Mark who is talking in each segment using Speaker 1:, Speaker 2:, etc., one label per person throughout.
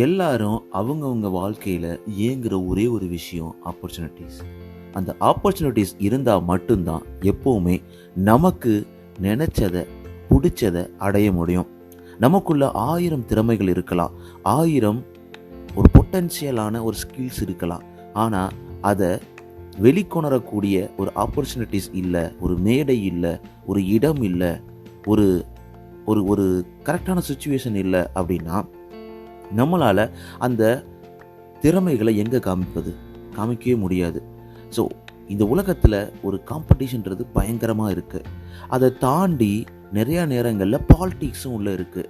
Speaker 1: எல்லாரும் அவங்கவுங்க வாழ்க்கையில் ஏங்குற ஒரே ஒரு விஷயம் ஆப்பர்ச்சுனிட்டிஸ். அந்த ஆப்பர்ச்சுனிட்டிஸ் இருந்தால் மட்டும்தான் எப்போவுமே நமக்கு நினச்சதை பிடிச்சதை அடைய முடியும். நமக்குள்ள 1000 திறமைகள் இருக்கலாம், 1000 ஒரு பொட்டன்ஷியலான ஒரு ஸ்கில்ஸ் இருக்கலாம். ஆனால் அதை வெளிக்கொணரக்கூடிய ஒரு ஆப்பர்ச்சுனிட்டிஸ் இல்லை, ஒரு மேடை இல்லை, ஒரு இடம் இல்லை, ஒரு ஒரு ஒரு கரெக்டான சுச்சுவேஷன் இல்லை அப்படின்னா நம்மளால் அந்த திறமைகளை எங்கே காமிக்கவே முடியாது. ஸோ இந்த உலகத்தில் ஒரு காம்படிஷன்றது பயங்கரமாக இருக்குது. அதை தாண்டி நிறையா நேரங்களில் பாலிட்டிக்ஸும் உள்ளே இருக்குது.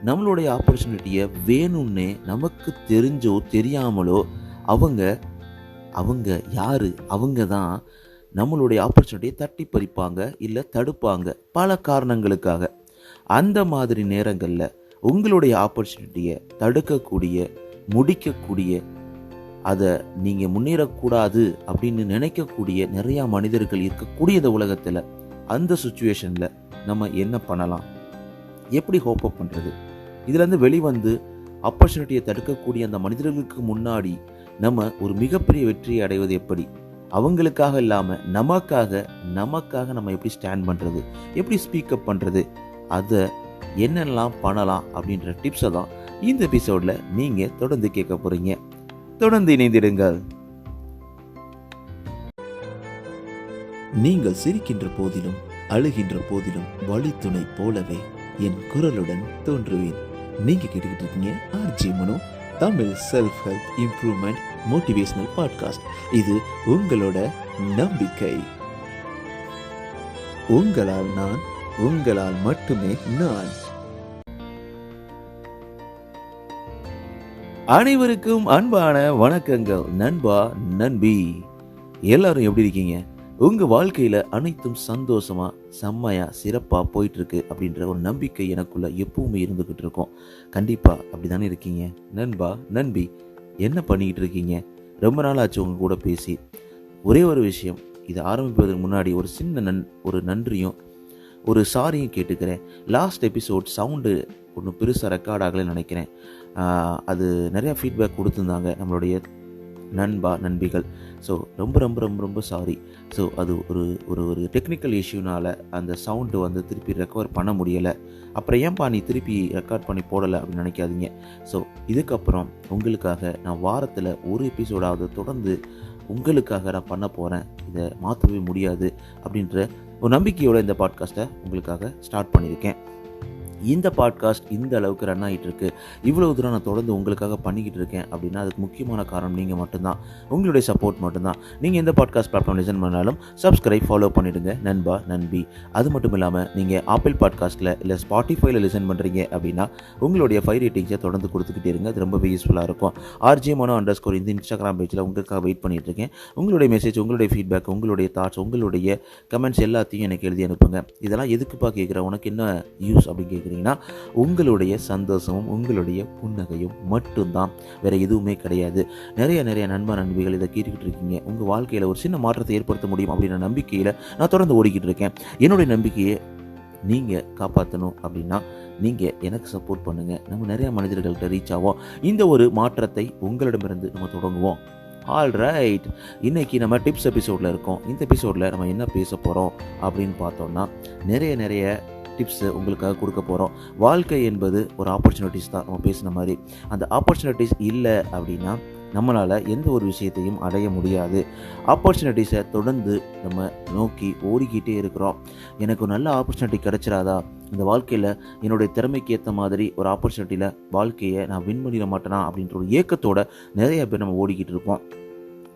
Speaker 1: நம்மளுடைய ஆப்பர்ச்சுனிட்டியை வேணும்னே நமக்கு தெரிஞ்சோ தெரியாமலோ அவங்க யார், அவங்க தான் நம்மளுடைய ஆப்பர்ச்சுனிட்டியை தட்டி பறிப்பாங்க, இல்லை தடுப்பாங்க பல காரணங்களுக்காக. அந்த மாதிரி நேரங்களில் உங்களுடைய ஆப்பர்ச்சுனிட்டியை தடுக்கக்கூடிய, முடிக்கக்கூடிய, அதை நீங்கள் முன்னேறக்கூடாது அப்படின்னு நினைக்கக்கூடிய நிறையா மனிதர்கள் இருக்கக்கூடிய இந்த உலகத்தில் அந்த சுச்சுவேஷனில் நம்ம என்ன பண்ணலாம், எப்படி ஹோப் அப் பண்ணுறது, இதுலேருந்து வெளிவந்து ஆப்பர்ச்சுனிட்டியை தடுக்கக்கூடிய அந்த மனிதர்களுக்கு முன்னாடி நம்ம ஒரு மிகப்பெரிய வெற்றியை அடைவது எப்படி, அவங்களுக்காக இல்லாமல் நமக்காக நம்ம எப்படி ஸ்டாண்ட் பண்ணுறது, எப்படி ஸ்பீக்கப் பண்ணுறது, அதை என்னெல்லாம் பண்ணலாம் அப்படின்ற டிப்ஸை தான் இந்த எபிசோடில் நீங்கள் தொடர்ந்து கேட்க போகிறீங்க. தொடர்ந்து இணைந்திடுங்கள். நீங்கள் சிரிக்கின்ற போதிலும் அழுகின்ற போதிலும் வழித்துணை போலவே என் குரலுடன் தோன்றுவேன். நீங்க கேட்டுக்கிட்டு இருக்கீங்க RJ Mano, Tamil self help improvement motivational podcast. இது உங்களோட நம்பிக்கை. உங்களால் நான், உங்களால் மட்டுமே நான். அனைவருக்கும் அன்பான வணக்கங்கள் நண்பா, நண்பி. எல்லாரும் எப்படி இருக்கீங்க? உங்கள் வாழ்க்கையில் அனைத்தும் சந்தோஷமாக, செம்மையாக, சிறப்பாக போயிட்டுருக்கு அப்படின்ற ஒரு நம்பிக்கை எனக்குள்ளே எப்பவுமே இருந்துக்கிட்டு இருக்கோம். கண்டிப்பாக அப்படி தானே இருக்கீங்க நண்பா, நண்பி. என்ன பண்ணிக்கிட்டு இருக்கீங்க? ரொம்ப நாள் ஆச்சு உங்கள் கூட பேசி. ஒரே ஒரு விஷயம், இதை ஆரம்பிப்பதற்கு முன்னாடி ஒரு சின்ன ஒரு நன்றியும் ஒரு சாரியும் கேட்டுக்கிறேன். லாஸ்ட் எபிசோட் சவுண்டு ஒன்று பெருசாக ரெக்கார்ட் ஆகலைன்னு நினைக்கிறேன். அது நிறையா ஃபீட்பேக் கொடுத்துருந்தாங்க நம்மளுடைய நண்பிகள். ஸோ ரொம்ப ரொம்ப ரொம்ப ரொம்ப சாரி. ஸோ அது ஒரு ஒரு ஒரு டெக்னிக்கல் இஷ்யூனால் அந்த சவுண்டு திருப்பி ரெக்கவர் பண்ண முடியலை. அப்புறம் ஏன்பா நீ திருப்பி ரெக்கார்ட் பண்ணி போடலை அப்படின்னு நினைக்காதீங்க. ஸோ இதுக்கப்புறம் உங்களுக்காக நான் வாரத்தில் ஒரு எபிசோடாவது தொடர்ந்து உங்களுக்காக நான் பண்ண போகிறேன். இதை மாற்றவே முடியாது அப்படின்ற ஒரு நம்பிக்கையோடு இந்த பாட்காஸ்ட்டை உங்களுக்காக ஸ்டார்ட் பண்ணியிருக்கேன். இந்த பாட்காஸ்ட் இந்த அளவுக்கு ரன் ஆகிட்டு இருக்கு, இவ்வளவு தூரம் நான் தொடர்ந்து உங்களுக்காக பண்ணிக்கிட்டு இருக்கேன் அப்படின்னா அதுக்கு முக்கியமான காரணம் நீங்கள் மட்டும்தான், உங்களுடைய சப்போர்ட் மட்டும்தான். நீங்கள் எந்த பாட்காஸ்ட் பிளாட்ஃபார்ம் லிசன் பண்ணாலும் சப்ஸ்கிரைப், ஃபாலோ பண்ணிவிடுங்க நண்பா, நண்பி. அது மட்டும் இல்லாமல் நீங்கள் ஆப்பிள் பாட்காஸ்ட்டில் இல்லை ஸ்பாட்டிஃபைல லிசன் பண்ணுறீங்க அப்படின்னா உங்களுடைய 5 ரேட்டிங்ஸை தொடர்ந்து கொடுத்துக்கிட்டே இருங்க. அது ரொம்பவே யூஸ்ஃபுல்லாக இருக்கும். RJ Mano _ இந்த இன்ஸ்டாகிராம் பேஜில் உங்களுக்காக வெயிட் பண்ணிட்டு இருக்கேன். உங்களுடைய மெசேஜ், உங்களுடைய ஃபீட்பேக், உங்களுடைய தாட்ஸ், உங்களுடைய கமெண்ட்ஸ் எல்லாத்தையும் எனக்கு எழுதி அனுப்புங்க. இதெல்லாம் எதுக்குப்பா கேட்குறேன், உனக்கு என்ன யூஸ் அப்படின்னு கேட்குறீங்க. உங்களுடைய சந்தோஷமும் உங்களுடைய புன்னகையும் மட்டும்தான், வேற எதுவுமே கிடையாது. நிறைய நண்பர் நண்பிகள் இதை கேட்டுக்கிட்டு இருக்கீங்க. உங்கள் வாழ்க்கையில் ஒரு சின்ன மாற்றத்தை ஏற்படுத்த முடியும் அப்படின்ற நம்பிக்கையில் நான் தொடர்ந்து ஓடிக்கிட்டு இருக்கேன். என்னுடைய நம்பிக்கையை நீங்கள் காப்பாற்றணும் அப்படின்னா நீங்கள் எனக்கு சப்போர்ட் பண்ணுங்கள். நம்ம நிறைய மனிதர்கள்ட்ட ரீச் ஆகும். இந்த ஒரு மாற்றத்தை உங்களிடமிருந்து நம்ம தொடங்குவோம். ஆல்ரைட், இன்றைக்கி நம்ம டிப்ஸ் எபிசோடில் இருக்கோம். இந்த எபிசோடில் நம்ம என்ன பேச போகிறோம் அப்படின்னு பார்த்தோம்னா நிறைய டிப்ஸு உங்களுக்காக கொடுக்க போகிறோம். வாழ்க்கை என்பது ஒரு ஆப்பர்ச்சுனிட்டிஸ் தான். நம்ம பேசின மாதிரி அந்த ஆப்பர்ச்சுனிட்டிஸ் இல்லை அப்படின்னா நம்மளால் எந்த ஒரு விஷயத்தையும் அடைய முடியாது. ஆப்பர்ச்சுனிட்டிஸை தொடர்ந்து நம்ம நோக்கி ஓடிக்கிட்டே இருக்கிறோம். எனக்கு ஒரு நல்ல ஆப்பர்ச்சுனிட்டி கிடச்சிடாதா, இந்த வாழ்க்கையில் என்னுடைய திறமைக்கு ஏற்ற மாதிரி ஒரு ஆப்பர்ச்சுனிட்டியில் வாழ்க்கையை நான் வின் பண்ணிட மாட்டேனா அப்படின்ற ஒரு ஏக்கத்தோடு நிறைய பேர் நம்ம ஓடிக்கிட்டு இருக்கோம்.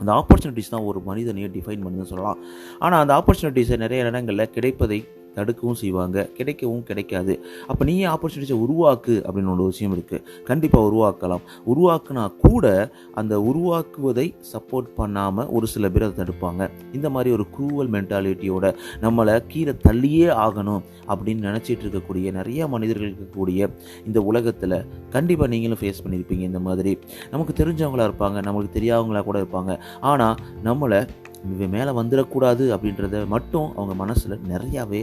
Speaker 1: அந்த ஆப்பர்ச்சுனிட்டிஸ் தான் ஒரு மனிதனையே டிஃபைன் பண்ணுன்னு சொல்லலாம். ஆனால் அந்த ஆப்பர்ச்சுனிட்டிஸை நிறைய இடங்களில் கிடைப்பதை தடுக்கவும் செய்வாங்க, கிடைக்கவும் கிடைக்காது. அப்போ நீ ஆப்பர்ச்சுனிட்டிஸை உருவாக்கு அப்படின்னு ஒரு விஷயம் இருக்குது. கண்டிப்பாக உருவாக்கலாம். உருவாக்குனா கூட அந்த உருவாக்குவதை சப்போர்ட் பண்ணாமல் ஒரு சில பேர் அதை தடுப்பாங்க. இந்த மாதிரி ஒரு க்ரூவல் மென்டாலிட்டியோட நம்மளை கீழே தள்ளியே ஆகணும் அப்படின்னு நினச்சிட்டு இருக்கக்கூடிய நிறைய மனிதர்கள் இருக்கக்கூடிய இந்த உலகத்தில் கண்டிப்பாக நீங்களும் ஃபேஸ் பண்ணியிருப்பீங்க. இந்த மாதிரி நமக்கு தெரிஞ்சவங்களாக இருப்பாங்க, நம்மளுக்கு தெரியாதவங்களாக கூட இருப்பாங்க. ஆனால் நம்மளை இவன் மேலே வந்துடக்கூடாது அப்படின்றத மட்டும் அவங்க மனசில் நிறையாவே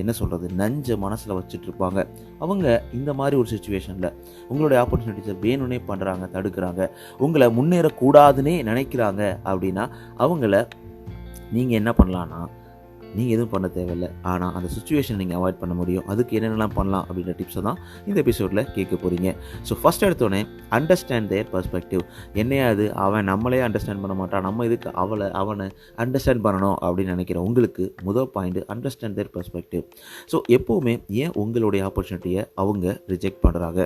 Speaker 1: என்ன சொல்கிறது, நஞ்ச மனசில் வச்சுட்ருப்பாங்க. அவங்க இந்த மாதிரி ஒரு சுச்சுவேஷனில் உங்களுடைய ஆப்பர்ச்சுனிட்டிஸை வேணும்னே பண்ணுறாங்க, தடுக்கிறாங்க, உங்களை முன்னேறக்கூடாதுன்னே நினைக்கிறாங்க அப்படின்னா அவங்கள நீங்கள் என்ன பண்ணலான்னா, நீங்கள் எதுவும் பண்ண தேவையில்லை. ஆனால் அந்த சுச்சுவேஷன் நீங்கள் அவாய்ட் பண்ண முடியும். அதுக்கு என்னென்னலாம் பண்ணலாம் அப்படின்ற டிப்ஸை தான் இந்த எபிசோடில் கேட்க போகிறீங்க. ஸோ ஃபஸ்ட் எடுத்தோடனே அண்டர்ஸ்டாண்ட் தேர் பர்ஸ்பெக்டிவ். என்னையா அது, அவன் நம்மளே அண்டர்ஸ்டாண்ட் பண்ண மாட்டான், நம்ம இதுக்கு அவனை அண்டர்ஸ்டாண்ட் பண்ணணும் அப்படின்னு நினைக்கிற உங்களுக்கு முதல் பாயிண்ட் அண்டர்ஸ்டாண்ட் தேர் பர்ஸ்பெக்டிவ். ஸோ எப்போவுமே ஏன் உங்களுடைய ஆப்பர்ச்சுனிட்டியை அவங்க ரிஜெக்ட் பண்ணுறாங்க?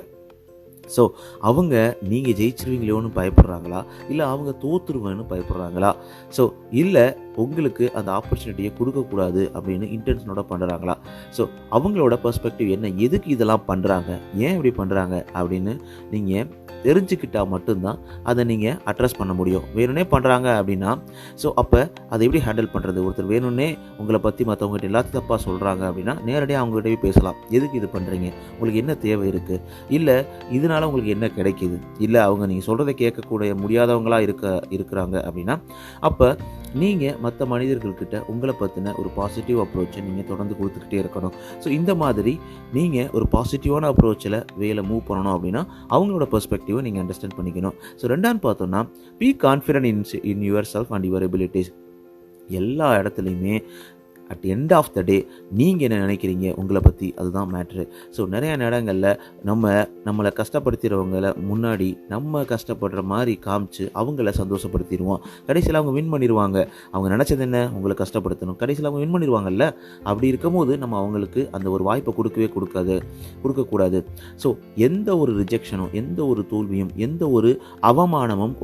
Speaker 1: ஸோ அவங்க நீங்கள் ஜெயிச்சிருவீங்களோன்னு பயப்படுறாங்களா, இல்லை அவங்க தோற்றுருவேன்னு பயப்படுறாங்களா, ஸோ இல்லை உங்களுக்கு அந்த ஆப்பர்ச்சுனிட்டியை கொடுக்கக்கூடாது அப்படின்னு இன்டென்ஷனோட பண்ணுறாங்களா? ஸோ அவங்களோட பெர்ஸ்பெக்டிவ் என்ன, எதுக்கு இதெல்லாம் பண்ணுறாங்க, ஏன் இப்படி பண்ணுறாங்க அப்படின்னு நீங்கள் தெரிஞ்சுக்கிட்டால் மட்டும்தான் அதை நீங்கள் அட்ரஸ் பண்ண முடியும். வேணும்னே பண்ணுறாங்க அப்படின்னா ஸோ அப்போ அதை எப்படி ஹேண்டில் பண்ணுறது? ஒருத்தர் வேணும்னே உங்களை பற்றி மற்றவங்ககிட்ட எல்லாத்தையும் தப்பாக சொல்கிறாங்க அப்படின்னா நேரடியாக அவங்ககிட்டவே பேசலாம். எதுக்கு இது பண்ணுறீங்க, உங்களுக்கு என்ன தேவை இருக்குது, இல்லை இதனால் உங்களுக்கு என்ன கிடைக்கிது, இல்லை அவங்க நீங்கள் சொல்கிறத கேட்கக்கூடிய முடியாதவங்களாக இருக்கிறாங்க அப்படின்னா அப்போ நீங்கள் மற்ற மனிதர்கள்கிட்ட உங்களை பற்றின ஒரு பாசிட்டிவ் அப்ரோச்சை நீங்கள் தொடர்ந்து கொடுத்துக்கிட்டே இருக்கணும். ஸோ இந்த மாதிரி நீங்கள் ஒரு பாசிட்டிவான அப்ரோச்சில் வேலை மூவ் பண்ணணும் அப்படின்னா அவங்களோட பெர்ஸ்பெக்டிவை நீங்கள் அண்டர்ஸ்டாண்ட் பண்ணிக்கணும். ஸோ ரெண்டாவது பார்த்தோன்னா be confident in your self and your abilities. எல்லா இடத்துலையுமே அட் எண்ட் ஆஃப் த டே நீங்கள் என்ன நினைக்கிறீங்க உங்களை பற்றி, அதுதான் மேட்ரு. ஸோ நிறையா நேரங்களில் நம்மளை கஷ்டப்படுத்திடுறவங்கள முன்னாடி நம்ம கஷ்டப்படுற மாதிரி காமிச்சு அவங்கள சந்தோஷப்படுத்திடுவோம். கடைசியில் அவங்க வின் பண்ணிடுவாங்க. அவங்க நினச்சது என்ன, உங்களை கஷ்டப்படுத்தணும். கடைசியில் அவங்க வின் பண்ணிடுவாங்கல்ல. அப்படி இருக்கும் போது நம்ம அவங்களுக்கு அந்த ஒரு வாய்ப்பை கொடுக்கக்கூடாது. ஸோ எந்த ஒரு ரிஜெக்ஷனும், எந்த ஒரு தோல்வியும், எந்த ஒரு அவமானமும்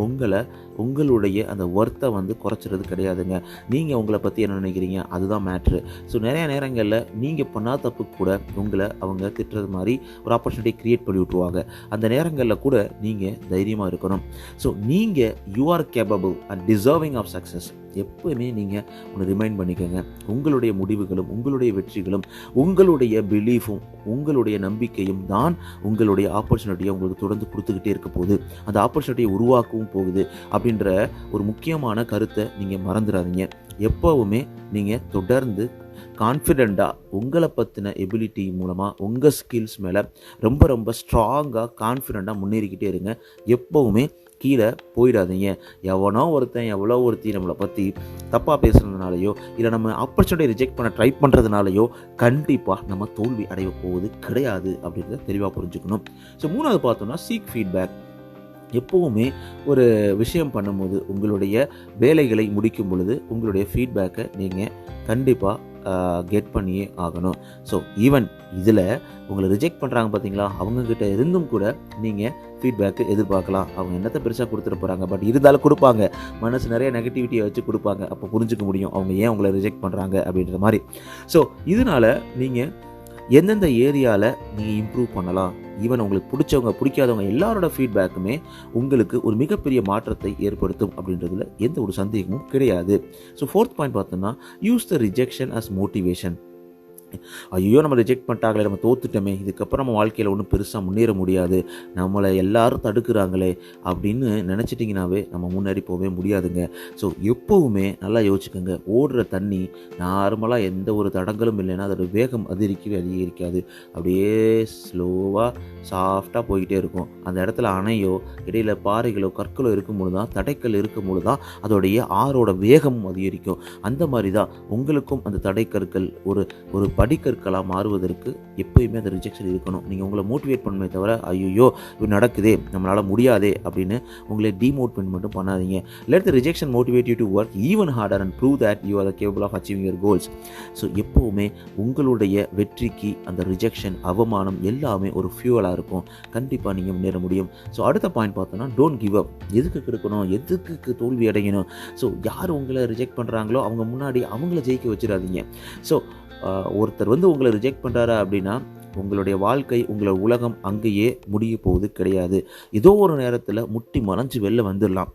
Speaker 1: உங்களுடைய அந்த ஒர்த்தை குறைச்சிறது கிடையாதுங்க. நீங்கள் உங்களை பற்றி என்ன நினைக்கிறீங்க, அதுதான் மேட்ரு. ஸோ நிறைய நேரங்களில் நீங்கள் பண்ணாத தப்பு கூட உங்களை அவங்க திட்டுறது மாதிரி ஒரு ஆப்பர்ச்சுனிட்டி க்ரியேட் பண்ணி விட்ருவாங்க. அந்த நேரங்களில் கூட நீங்கள் தைரியமாக இருக்கணும். ஸோ நீங்கள் you are capable and deserving of success. எப்போவுமே நீங்கள் ஒன்று ரிமைண்ட் பண்ணிக்கோங்க. உங்களுடைய முடிவுகளும் உங்களுடைய வெற்றிகளும் உங்களுடைய பிலீஃபும் உங்களுடைய நம்பிக்கையும் தான் உங்களுடைய ஆப்பர்ச்சுனிட்டியை உங்களுக்கு தொடர்ந்து கொடுத்துக்கிட்டே இருக்க போகுது. அந்த ஆப்பர்ச்சுனிட்டியை உருவாக்கவும் போகுது அப்படின்ற ஒரு முக்கியமான கருத்தை நீங்கள் மறந்துடாதீங்க. எப்போவுமே நீங்கள் தொடர்ந்து கான்ஃபிடெண்ட்டாக உங்களை பற்றின எபிலிட்டி மூலமாக உங்கள் ஸ்கில்ஸ் மேலே ரொம்ப ரொம்ப ஸ்ட்ராங்காக கான்ஃபிடெண்ட்டாக முன்னேறிக்கிட்டே இருங்க. எப்போவுமே கீழே போயிடாதீங்க. எவனோ ஒருத்தி நம்மளை பற்றி தப்பாக பேசுகிறதுனாலையோ இல்லை நம்ம ஆப்பர்ச்சுனிட்டி ரிஜெக்ட் பண்ண ட்ரை பண்ணுறதுனாலையோ கண்டிப்பாக நம்ம தோல்வி அடைய போவது கிடையாது அப்படின்றத தெளிவாக புரிஞ்சுக்கணும். ஸோ மூணாவது பார்த்தோம்னா சீக் ஃபீட்பேக். எப்போவுமே ஒரு விஷயம் பண்ணும்போது உங்களுடைய வேலைகளை முடிக்கும் பொழுது உங்களுடைய ஃபீட்பேக்கை நீங்கள் கண்டிப்பாக கெட் பண்ணியே ஆகணும். ஸோ ஈவன் இதில் உங்களை ரிஜெக்ட் பண்ணுறாங்க பார்த்தீங்களா, அவங்கக்கிட்ட இருந்தும் கூட நீங்கள் ஃபீட்பேக்கு எதிர்பார்க்கலாம். அவங்க என்னத்தை பெருசாக கொடுத்துட்டு போகிறாங்க, பட் இருந்தாலும் கொடுப்பாங்க. மனசு நிறைய நெகட்டிவிட்டியை வச்சு கொடுப்பாங்க. அப்போ புரிஞ்சுக்க முடியும் அவங்க ஏன் உங்களை ரிஜெக்ட் பண்ணுறாங்க அப்படின்ற மாதிரி. ஸோ இதனால் நீங்கள் எந்தெந்த ஏரியாவில் நீங்கள் இம்ப்ரூவ் பண்ணலாம், ஈவன் உங்களுக்கு பிடிச்சவங்க பிடிக்காதவங்க எல்லாரோட ஃபீட்பேக்குமே உங்களுக்கு ஒரு மிகப்பெரிய மாற்றத்தை ஏற்படுத்தும் அப்படின்றதுல எந்த ஒரு சந்தேகமும் கிடையாது. ஸோ ஃபோர்த் பாயிண்ட் பார்த்தோம்னா use the rejection as motivation. ஐயோ நம்ம ரிஜெக்ட் பண்ணிட்டாங்களே, நம்ம தோத்துட்டோமே, இதுக்கப்புறம் நம்ம வாழ்க்கையில் ஒன்றும் பெருசாக முன்னேற முடியாது, நம்மளை எல்லாரும் தடுக்கிறாங்களே அப்படின்னு நினச்சிட்டிங்கனாவே நம்ம முன்னேறி போகவே முடியாதுங்க. ஸோ எப்போவுமே நல்லா யோசிச்சுக்கோங்க. ஓடுற தண்ணி நார்மலாக எந்த ஒரு தடங்களும் இல்லைன்னா அதோட வேகம் அதிகரிக்காது. அப்படியே ஸ்லோவாக சாஃப்டாக போய்கிட்டே இருக்கும். அந்த இடத்துல அணையோ இடையில் பாறைகளோ கற்களோ இருக்கும்போது தான், தடைக்கல் இருக்கும்போது தான் அதோடைய ஆறோட வேகமும் அதிகரிக்கும். அந்த மாதிரி தான் உங்களுக்கும் அந்த தடைக்கற்கள் ஒரு படிக்கற்களாக மாறுவதற்கு எப்போயுமே அந்த ரிஜெக்ஷன் இருக்கணும். நீங்கள் உங்களை மோட்டிவேட் பண்ணுமே தவிர ஐயோ இது நடக்குதே நம்மளால் முடியாதே அப்படின்னு உங்களை டிமோட்டிவேட் மட்டும் பண்ணாதீங்க. Let the rejection motivate you to work even harder and prove that you are capable of achieving your goals. So எப்போவுமே உங்களுடைய வெற்றிக்கு அந்த ரிஜெக்ஷன், அவமானம் எல்லாமே ஒரு ஃபியூவலாக இருக்கும். கண்டிப்பாக நீங்கள் முன்னேற முடியும். ஸோ அடுத்த பாயிண்ட் பார்த்தோன்னா டோன்ட் கிவ் அப். எதுக்கு இருக்கணும், எதுக்கு தோல்வி அடையணும். ஸோ யார் உங்களை ரிஜெக்ட் பண்ணுறாங்களோ அவங்க முன்னாடி அவங்கள ஜெயிக்க வச்சிடாதீங்க. ஸோ ஒருத்தர் உங்களை ரிஜெக்ட் பண்ணுறாரா அப்படின்னா உங்களுடைய வாழ்க்கை, உங்களோட உலகம் அங்கேயே முடிய போகுது கிடையாது. ஏதோ ஒரு நேரத்தில் முட்டி மறைஞ்சு வெளில வந்துடலாம்.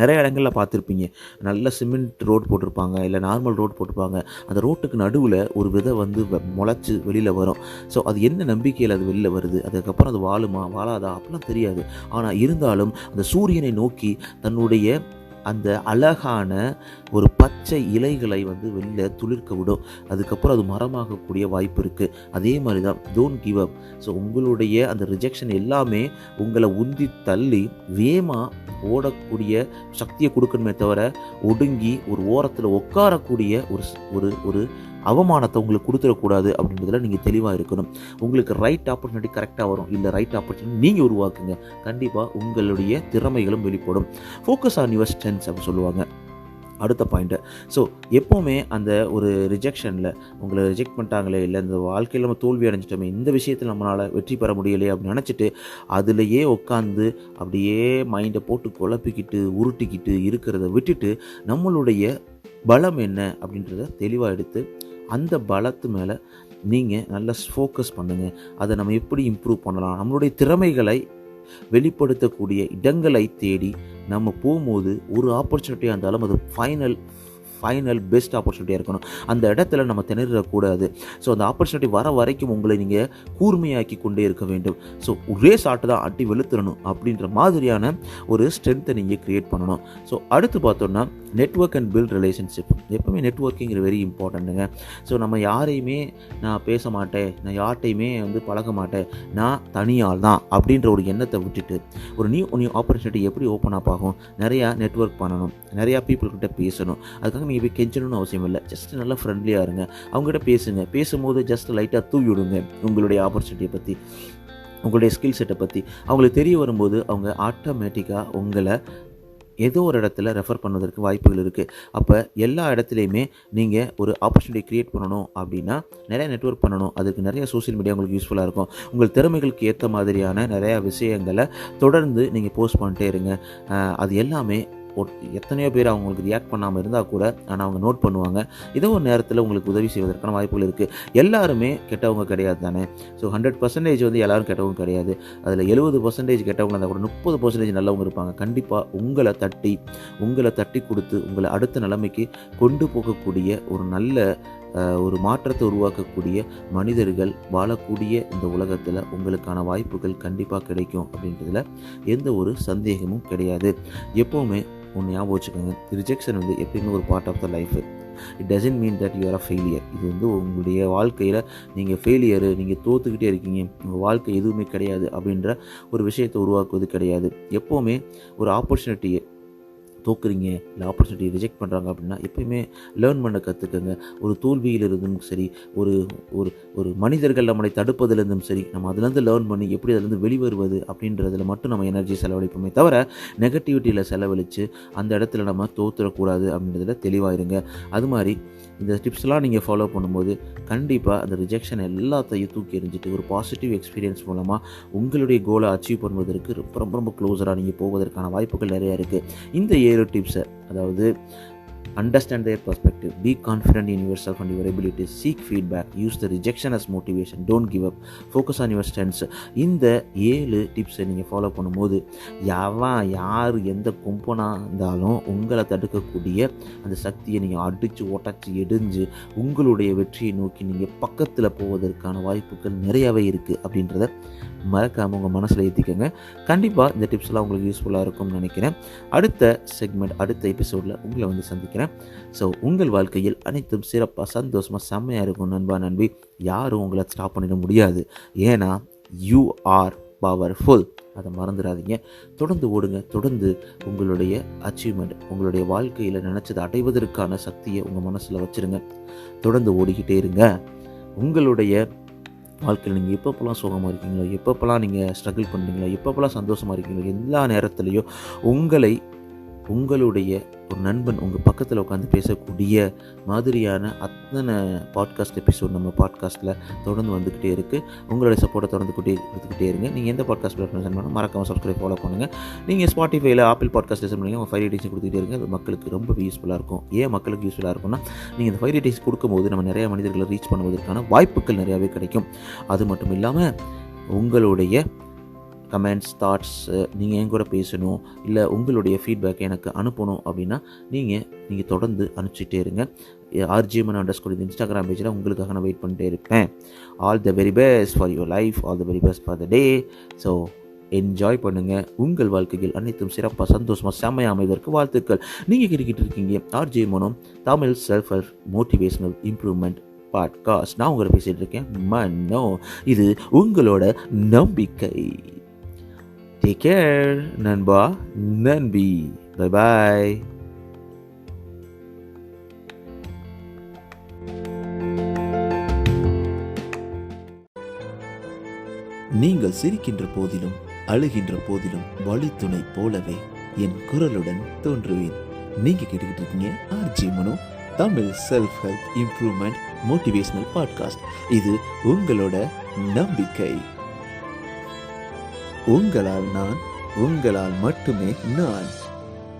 Speaker 1: நிறைய இடங்களில் பார்த்துருப்பீங்க, நல்ல சிமெண்ட் ரோடு போட்டிருப்பாங்க, இல்லை நார்மல் ரோடு போட்டிருப்பாங்க. அந்த ரோட்டுக்கு நடுவில் ஒரு விதை முளைச்சி வெளியில் வரும். ஸோ அது என்ன நம்பிக்கையில் அது வெளியில் வருது, அதுக்கப்புறம் அது வாழுமா வாழாதா அப்படிலாம் தெரியாது. ஆனால் இருந்தாலும் அந்த சூரியனை நோக்கி தன்னுடைய அந்த அழகான ஒரு பச்சை இலைகளை வந்து வெளில துளிர்க்க விடும். அதுக்கப்புறம் அது மரமாகக்கூடிய வாய்ப்பு இருக்குது. அதே மாதிரி தான் டோன்ட் கிவ் அப். ஸோ உங்களுடைய அந்த ரிஜெக்ஷன் எல்லாமே உங்களை உந்தி தள்ளி வேகமாக ஓடக்கூடிய சக்தியை கொடுக்கணுமே தவிர ஒடுங்கி ஒரு ஓரத்தில் உட்காரக்கூடிய ஒரு ஒரு அவமானத்தை உங்களுக்கு கொடுத்துடக்கூடாது அப்படின்றதுல நீங்கள் தெளிவாக இருக்கணும். உங்களுக்கு ரைட் ஆப்பர்ச்சுனிட்டி கரெக்டாக வரும். இல்லை ரைட் ஆப்பர்ச்சுனிட்டி நீங்கள் உருவாக்குங்க. கண்டிப்பாக உங்களுடைய திறமைகளும் வெளிப்படும். ஃபோக்கஸ் ஆன் யுவர் ஸ்ட்ரென்த்ஸ் அப்படின்னு சொல்லுவாங்க. அடுத்த பாயிண்ட்டு. ஸோ எப்போவுமே அந்த ஒரு ரிஜெக்ஷனில் உங்களை ரிஜெக்ட் பண்ணிட்டாங்களே, இல்லை இந்த வாழ்க்கையில் நம்ம தோல்வி அடைஞ்சிட்டோமே, இந்த விஷயத்தில் நம்மளால் வெற்றி பெற முடியலையே அப்படின்னு நினச்சிட்டு அதுலேயே உட்காந்து அப்படியே மைண்டை போட்டு குழப்பிக்கிட்டு உருட்டிக்கிட்டு இருக்கிறத விட்டுட்டு நம்மளுடைய பலம் என்ன அப்படின்றத தெளிவாக எடுத்து அந்த பலத்து மேலே நீங்கள் நல்லா ஃபோக்கஸ் பண்ணுங்கள். அதை நம்ம எப்படி இம்ப்ரூவ் பண்ணலாம், நம்மளுடைய திறமைகளை வெளிப்படுத்தக்கூடிய இடங்களை தேடி நம்ம போகும்போது ஒரு ஆப்பர்ச்சுனிட்டியாக இருந்தாலும் அது ஃபைனல் பெஸ்ட் ஆப்பர்ச்சுனிட்டியாக இருக்கணும். அந்த இடத்துல நம்ம திணறக்கூடாது. ஸோ அந்த ஆப்பர்ச்சுனிட்டி வர வரைக்கும் உங்களை நீங்கள் கூர்மையாக்கி கொண்டே இருக்க வேண்டும். ஸோ ஒரே ஷாட்டு தான் அட்டி வெளுத்துடணும் அப்படின்ற மாதிரியான ஒரு ஸ்ட்ரென்த்தை நீங்கள் க்ரியேட் பண்ணணும். ஸோ அடுத்து பார்த்தோன்னா நெட்வொர்க் அண்ட் பில்ட் ரிலேஷன்ஷிப். எப்பவுமே நெட்வொர்க்கிங் வெரி இம்பார்ட்டண்ட்டுங்க. ஸோ நம்ம யாரையுமே நான் பேச மாட்டேன், நான் யார்ட்டையுமே வந்து பழக மாட்டேன், நான் தனியால் தான் அப்படின்ற ஒரு எண்ணத்தை விட்டுட்டு ஒரு நியூ ஆப்பர்ச்சுனிட்டி எப்படி ஓப்பன் அப் ஆகும்? நிறையா நெட்வொர்க் பண்ணணும், நிறையா பீப்புள்கிட்ட பேசணும். அதுக்காக நீங்கள் போய் கெஞ்சணும்னு அவசியம் இல்லை. ஜஸ்ட் நல்லா ஃப்ரெண்ட்லியாக இருங்க, அவங்ககிட்ட பேசுங்க. பேசும்போது ஜஸ்ட் லைட்டாக தூவி விடுங்க உங்களுடைய ஆப்பர்ச்சுனிட்டியை பற்றி, உங்களுடைய ஸ்கில் செட்டை பற்றி. அவங்களுக்கு தெரிய வரும்போது அவங்க ஆட்டோமேட்டிக்காக உங்களை ஏதோ ஒரு இடத்துல ரெஃபர் பண்ணுவதற்கு வாய்ப்புகள் இருக்குது. அப்போ எல்லா இடத்துலையுமே நீங்கள் ஒரு ஆப்பர்ச்சுனிட்டி க்ரியேட் பண்ணணும் அப்படின்னா நிறையா நெட்வொர்க் பண்ணணும். அதுக்கு நிறைய சோஷியல் மீடியா உங்களுக்கு யூஸ்ஃபுல்லாக இருக்கும். உங்கள் திறமைகளுக்கு ஏற்ற மாதிரியான நிறையா விஷயங்களை தொடர்ந்து நீங்கள் போஸ்ட் பண்ணிட்டே இருங்க. அது எல்லாமே எத்தனையோ பேர் அவங்களுக்கு ரியாக்ட் பண்ணாமல் இருந்தால் கூட ஆனால் அவங்க நோட் பண்ணுவாங்க. ஏதோ ஒரு நேரத்தில் உங்களுக்கு உதவி செய்வதற்கான வாய்ப்புகள் இருக்குது. எல்லாருமே கெட்டவங்க கிடையாது தானே. ஸோ 100% வந்து எல்லோரும் கெட்டவங்க கிடையாது. அதில் 70% கெட்டவங்க இருந்தால் கூட 30% நல்லவங்க இருப்பாங்க. கண்டிப்பாக உங்களை தட்டி கொடுத்து உங்களை அடுத்த நிலைமைக்கு கொண்டு போகக்கூடிய ஒரு நல்ல ஒரு மாற்றத்தை உருவாக்கக்கூடிய மனிதர்கள் வாழக்கூடிய இந்த உலகத்தில் உங்களுக்கான வாய்ப்புகள் கண்டிப்பாக கிடைக்கும் அப்படின்றதுல எந்த ஒரு சந்தேகமும் கிடையாது. எப்போவுமே ஒன்று ஞாபகம் வச்சுக்கோங்க, ரிஜெக்ஷன் வந்து எப்பயுமே ஒரு part of the life. It doesn't mean that you are a failure. இது வந்து உங்களுடைய வாழ்க்கையில் நீங்கள் ஃபெயிலியரு, நீங்கள் தோற்றுக்கிட்டே இருக்கீங்க, உங்கள் வாழ்க்கை எதுவுமே கிடையாது அப்படின்ற ஒரு விஷயத்தை உருவாக்குவது கிடையாது. எப்போவுமே ஒரு ஆப்பர்ச்சுனிட்டியை தோக்குறீங்க, இல்லை ஆப்பர்ச்சுனிட்டி ரிஜெக்ட் பண்ணுறாங்க அப்படின்னா எப்பயுமே லேர்ன் பண்ண கற்றுக்குங்க. ஒரு தோல்வியிலிருந்தும் சரி, ஒரு ஒரு ஒரு மனிதர்கள் நம்மளை தடுப்பதிலிருந்தும் சரி, நம்ம அதுலேருந்து லேர்ன் பண்ணி எப்படி அதுலேருந்து வெளிவருவது அப்படின்றதில் மட்டும் நம்ம எனர்ஜி செலவழிப்போமே தவிர நெகட்டிவிட்டியில் செலவழித்து அந்த இடத்துல நம்ம தோற்றுறக்கூடாது அப்படின்றதுல தெளிவாயிருங்க. அது மாதிரி இந்த டிப்ஸ்லாம் நீங்கள் ஃபாலோ பண்ணும்போது கண்டிப்பாக அந்த ரிஜெக்ஷன் எல்லாத்தையும் தூக்கி எறிஞ்சிட்டு ஒரு பாசிட்டிவ் எக்ஸ்பீரியன்ஸ் மூலமாக உங்களுடைய கோலை அச்சீவ் பண்ணுவதற்கு ரொம்ப ரொம்ப க்ளோஸராக நீங்கள் போவதற்கான வாய்ப்புகள் நிறையா இருக்குது. இந்த 7 டிப்ஸை, அதாவது understand their perspective, be confident in yourself and your abilities, seek feedback, use the rejection as motivation, don't give up, focus on your strengths. இந்த 7 டிப்ஸை நீங்கள் ஃபாலோ பண்ணும்போது யார் எந்த கொம்பனாக இருந்தாலும் உங்களை தடுக்கக்கூடிய அந்த சக்தியை நீங்கள் அடித்து ஒட்டச்சி எடிஞ்சு உங்களுடைய வெற்றியை நோக்கி நீங்கள் பக்கத்தில் போவதற்கான வாய்ப்புகள் நிறையாவே இருக்குது அப்படின்றத மறக்காமல் உங்கள் மனசில் ஏற்றிக்கோங்க. கண்டிப்பாக இந்த டிப்ஸ்லாம் உங்களுக்கு யூஸ்ஃபுல்லாக இருக்கும்னு நினைக்கிறேன். அடுத்த செக்மெண்ட், அடுத்த எபிசோடில் உங்களை வந்து சந்திக்கிறேன். ஸோ உங்கள் வாழ்க்கையில் அனைத்தும் சிறப்பாக சந்தோஷமாக செம்மையாக இருக்கும் நண்பா நண்பி. யாரும் உங்களை ஸ்டாப் பண்ணிட முடியாது. ஏன்னா யூ ஆர் பவர்ஃபுல். அதை மறந்துடாதீங்க. தொடர்ந்து ஓடுங்க. தொடர்ந்து உங்களுடைய அச்சீவ்மெண்ட், உங்களுடைய வாழ்க்கையில் நினச்சதை அடைவதற்கான சக்தியை உங்கள் மனசில் வச்சுருங்க. தொடர்ந்து ஓடிக்கிட்டே இருங்க. உங்களுடைய வாழ்க்கையில் நீங்கள் எப்பப்போலாம் சுகமாக இருக்கீங்களோ, எப்பப்போலாம் நீங்கள் ஸ்ட்ரகிள் பண்ணுறீங்களோ, எப்பப்போலாம் சந்தோஷமாக இருக்கீங்களோ, எல்லா நேரத்துலையும் உங்களுடைய ஒரு நண்பன் உங்கள் பக்கத்தில் உட்காந்து பேசக்கூடிய மாதிரியான அத்தனை பாட்காஸ்ட் எபிசோட் நம்ம பாட்காஸ்ட்டில் தொடர்ந்து வந்துக்கிட்டே இருக்குது. உங்களுடைய சப்போர்ட்டை தொடர்ந்து கொடுத்துக்கிட்டே இருங்க. நீங்கள் எந்த பாட்காஸ்ட் பிளாட்ஃபார்ம் பண்ணணும் மறக்காமல் சப்ஸ்கிரைப் ஃபாலோ பண்ணுங்கள். நீங்கள் ஸ்பாட்டிஃபைல ஆப்பிள் பாட்காஸ்ட் லிசன் பண்ணுங்கள். உங்கள் 5 ரேட்டிங்ஸ் கொடுத்துக்கிட்டே இருங்க. அது மக்களுக்கு ரொம்ப யூஸ்ஃபுல்லாக இருக்கும். ஏன் மக்களுக்கு யூஸ்ஃபுல்லாக இருக்கும்னா, நீங்கள் இந்த 5 ரேட்டிங்ஸ் கொடுக்கும்போது நம்ம நிறையா மனிதர்களை ரீச் பண்ணுவதற்கான வாய்ப்புகள் நிறையாவே கிடைக்கும். அது மட்டும் இல்லாமல் உங்களுடைய கமெண்ட்ஸ், தாட்ஸ் நீங்கள் என் கூட பேசணும், இல்லை உங்களுடைய ஃபீட்பேக் எனக்கு அனுப்பணும் அப்படின்னா நீங்கள் தொடர்ந்து அனுப்பிச்சிட்டே இருங்க. RGMN_ இந்த இன்ஸ்டாகிராம் பேஜில் உங்களுக்காக நான் வெயிட் பண்ணிட்டே இருப்பேன். All the very best for your life, all the very best for the day. So enjoy பண்ணுங்க. உங்கள் வாழ்க்கையில் அனைத்தும் சிறப்பாக சந்தோஷமாக செம்மையாக அமைவதற்கு வாழ்த்துக்கள். நீங்கள் கேட்டுக்கிட்டு இருக்கீங்க RJ Mano Tamil self help motivational improvement podcast. நான் உங்களை பேசிகிட்டு இருக்கேன் மனோ. இது உங்களோட நம்பிக்கை. டேக் கேர் நண்பா, நன்பி. Bye bye. நீங்கள் சிரிக்கின்ற போதிலும் அழுகின்ற போதிலும் வழித்துணை போலவே என் குரலுடன் தோன்றுவேன். நீங்க கேட்டுக்கிட்டு இருக்கீங்க RJ Mano Tamil self help improvement motivational podcast. இது உங்களோட நம்பிக்கை. உங்களால் நான், உங்களால் மட்டுமே நான்.